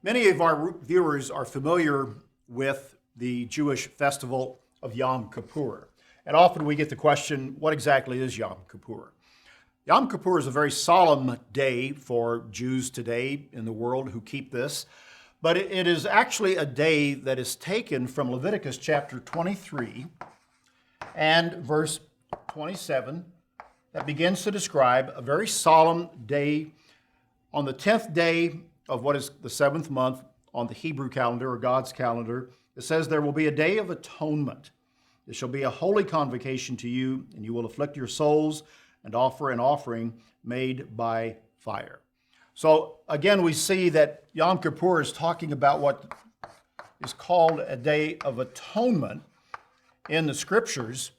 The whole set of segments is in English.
Many of our viewers are familiar with the Jewish festival of Yom Kippur. And often we get the question, what exactly is Yom Kippur? Yom Kippur is a very solemn day for Jews today in the world who keep this, but it is actually a day that is taken from Leviticus chapter 23 and verse 27 that begins to describe a very solemn day on the 10th day of what is the seventh month on the Hebrew calendar or God's calendar. It says, "There will be a day of atonement. It shall be a holy convocation to you, and you will afflict your souls and offer an offering made by fire." So again, we see that Yom Kippur is talking about what is called a day of atonement in the scriptures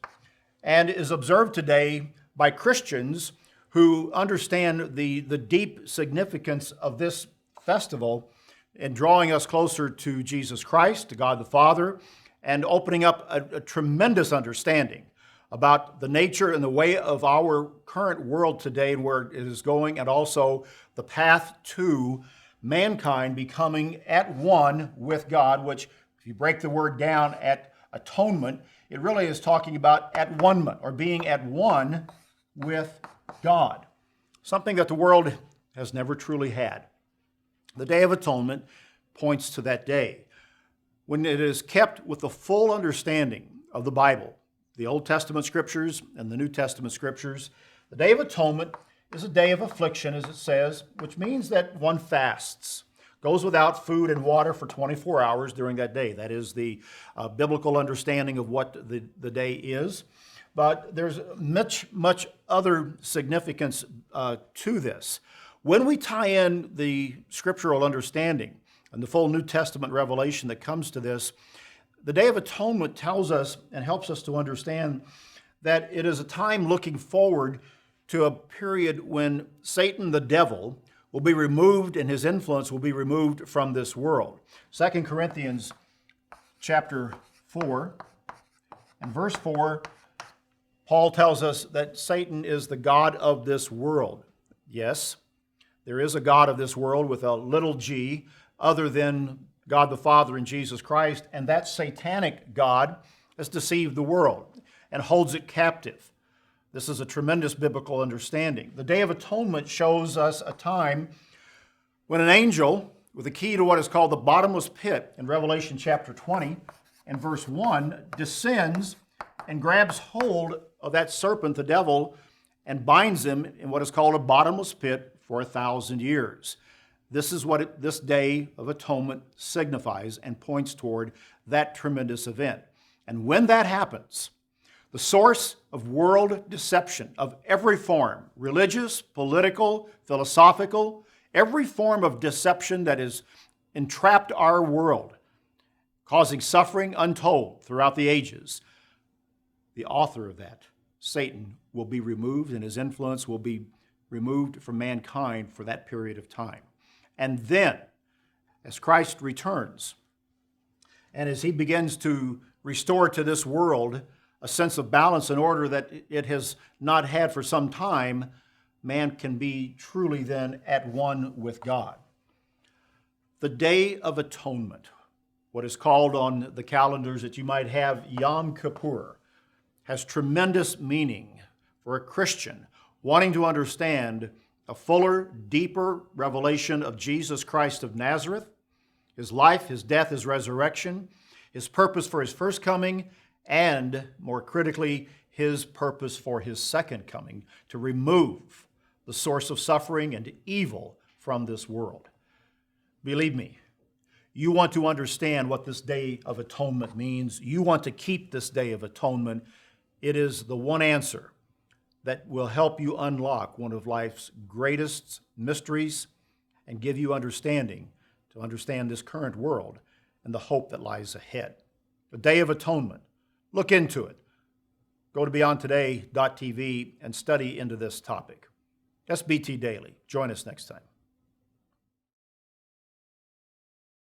and is observed today by Christians who understand the deep significance of this festival in drawing us closer to Jesus Christ, to God the Father, and opening up a tremendous understanding about the nature and the way of our current world today and where it is going, and also the path to mankind becoming at one with God, which, if you break the word down at atonement, it really is talking about at one-ment, or being at one with God, something that the world has never truly had. The Day of Atonement points to that day when it is kept with the full understanding of the Bible, the Old Testament scriptures and the New Testament scriptures. The Day of Atonement is a day of affliction, as it says, which means that one fasts, goes without food and water for 24 hours during that day. That is the biblical understanding of what the day is. But there's much other significance to this. When we tie in the scriptural understanding and the full New Testament revelation that comes to this, the Day of Atonement tells us and helps us to understand that it is a time looking forward to a period when Satan, the devil, will be removed and his influence will be removed from this world. 2 Corinthians chapter 4 and verse 4, Paul tells us that Satan is the god of this world. Yes, there is a God of this world with a little g, other than God the Father and Jesus Christ, and that satanic God has deceived the world and holds it captive. This is a tremendous biblical understanding. The Day of Atonement shows us a time when an angel with a key to what is called the bottomless pit in Revelation chapter 20 and verse 1 descends and grabs hold of that serpent, the devil, and binds him in what is called a bottomless pit for 1,000 years. This is what this Day of Atonement signifies and points toward that tremendous event. And when that happens, the source of world deception of every form, religious, political, philosophical, every form of deception that has entrapped our world, causing suffering untold throughout the ages, the author of that, Satan, will be removed and his influence will be removed from mankind for that period of time. And then, as Christ returns, and as he begins to restore to this world a sense of balance and order that it has not had for some time, man can be truly then at one with God. The Day of Atonement, what is called on the calendars that you might have Yom Kippur, has tremendous meaning for a Christian wanting to understand a fuller, deeper revelation of Jesus Christ of Nazareth, his life, his death, his resurrection, his purpose for his first coming, and more critically, his purpose for his second coming, to remove the source of suffering and evil from this world. Believe me, you want to understand what this Day of Atonement means. You want to keep this Day of Atonement. It is the one answer that will help you unlock one of life's greatest mysteries and give you understanding to understand this current world and the hope that lies ahead. The Day of Atonement. Look into it. Go to beyondtoday.tv and study into this topic. SBT Daily. Join us next time.